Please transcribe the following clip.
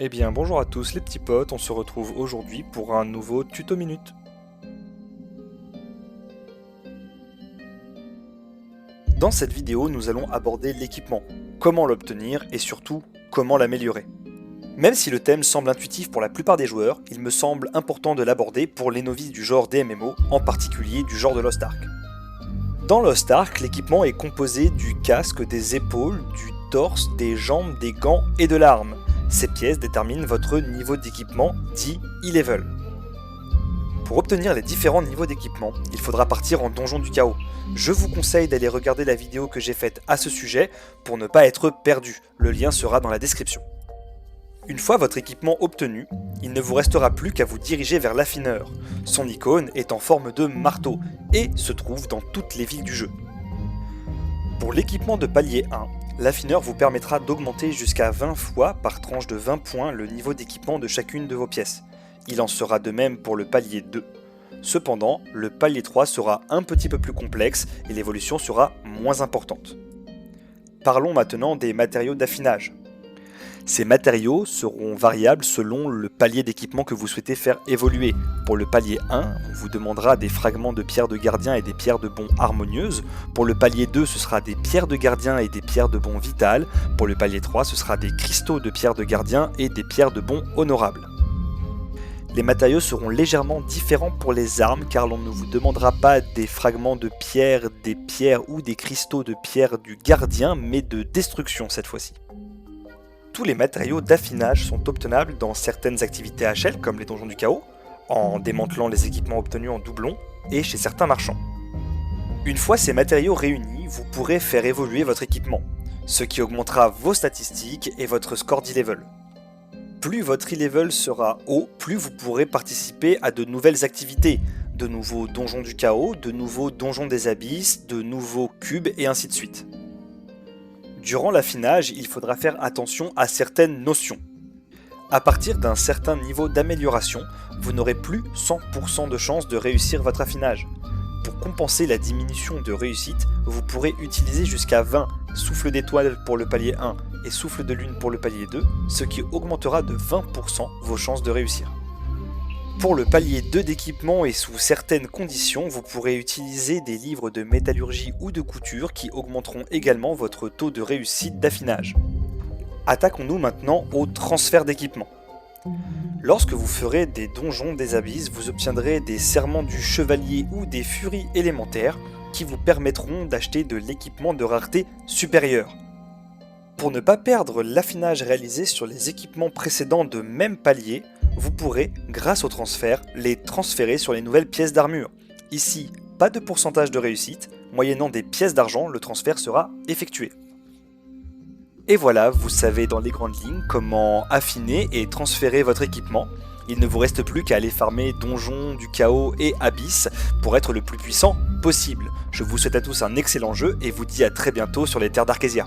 Eh bien bonjour à tous les petits potes, on se retrouve aujourd'hui pour un nouveau tuto minute. Dans cette vidéo, nous allons aborder l'équipement, comment l'obtenir et surtout comment l'améliorer. Même si le thème semble intuitif pour la plupart des joueurs, il me semble important de l'aborder pour les novices du genre des MMO, en particulier du genre de Lost Ark. Dans Lost Ark, l'équipement est composé du casque, des épaules, du torse, des jambes, des gants et de l'arme. Ces pièces déterminent votre niveau d'équipement, dit e-level. Pour obtenir les différents niveaux d'équipement, il faudra partir en donjon du chaos. Je vous conseille d'aller regarder la vidéo que j'ai faite à ce sujet pour ne pas être perdu, le lien sera dans la description. Une fois votre équipement obtenu, il ne vous restera plus qu'à vous diriger vers l'affineur. Son icône est en forme de marteau et se trouve dans toutes les villes du jeu. Pour l'équipement de palier 1, l'affineur vous permettra d'augmenter jusqu'à 20 fois par tranche de 20 points le niveau d'équipement de chacune de vos pièces. Il en sera de même pour le palier 2. Cependant, le palier 3 sera un petit peu plus complexe et l'évolution sera moins importante. Parlons maintenant des matériaux d'affinage. Ces matériaux seront variables selon le palier d'équipement que vous souhaitez faire évoluer. Pour le palier 1, on vous demandera des fragments de pierres de gardien et des pierres de bon harmonieuses. Pour le palier 2, ce sera des pierres de gardien et des pierres de bon vital. Pour le palier 3, ce sera des cristaux de pierres de gardien et des pierres de bon honorable. Les matériaux seront légèrement différents pour les armes car l'on ne vous demandera pas des fragments de pierre, des pierres ou des cristaux de pierre du gardien, mais de destruction cette fois-ci. Tous les matériaux d'affinage sont obtenables dans certaines activités HL comme les donjons du chaos, en démantelant les équipements obtenus en doublon et chez certains marchands. Une fois ces matériaux réunis, vous pourrez faire évoluer votre équipement, ce qui augmentera vos statistiques et votre score d'e-level. Plus votre e-level sera haut, plus vous pourrez participer à de nouvelles activités, de nouveaux donjons du chaos, de nouveaux donjons des abysses, de nouveaux cubes et ainsi de suite. Durant l'affinage, il faudra faire attention à certaines notions. À partir d'un certain niveau d'amélioration, vous n'aurez plus 100% de chance de réussir votre affinage. Pour compenser la diminution de réussite, vous pourrez utiliser jusqu'à 20 souffles d'étoiles pour le palier 1 et souffles de lune pour le palier 2, ce qui augmentera de 20% vos chances de réussir. Pour le palier 2 d'équipement et sous certaines conditions, vous pourrez utiliser des livres de métallurgie ou de couture qui augmenteront également votre taux de réussite d'affinage. Attaquons-nous maintenant au transfert d'équipement. Lorsque vous ferez des donjons des abysses, vous obtiendrez des serments du chevalier ou des furies élémentaires qui vous permettront d'acheter de l'équipement de rareté supérieure. Pour ne pas perdre l'affinage réalisé sur les équipements précédents de même palier, vous pourrez, grâce au transfert, les transférer sur les nouvelles pièces d'armure. Ici, pas de pourcentage de réussite, moyennant des pièces d'argent, le transfert sera effectué. Et voilà, vous savez dans les grandes lignes comment affiner et transférer votre équipement. Il ne vous reste plus qu'à aller farmer donjons du chaos et abysses pour être le plus puissant possible. Je vous souhaite à tous un excellent jeu et vous dis à très bientôt sur les terres d'Arkésia.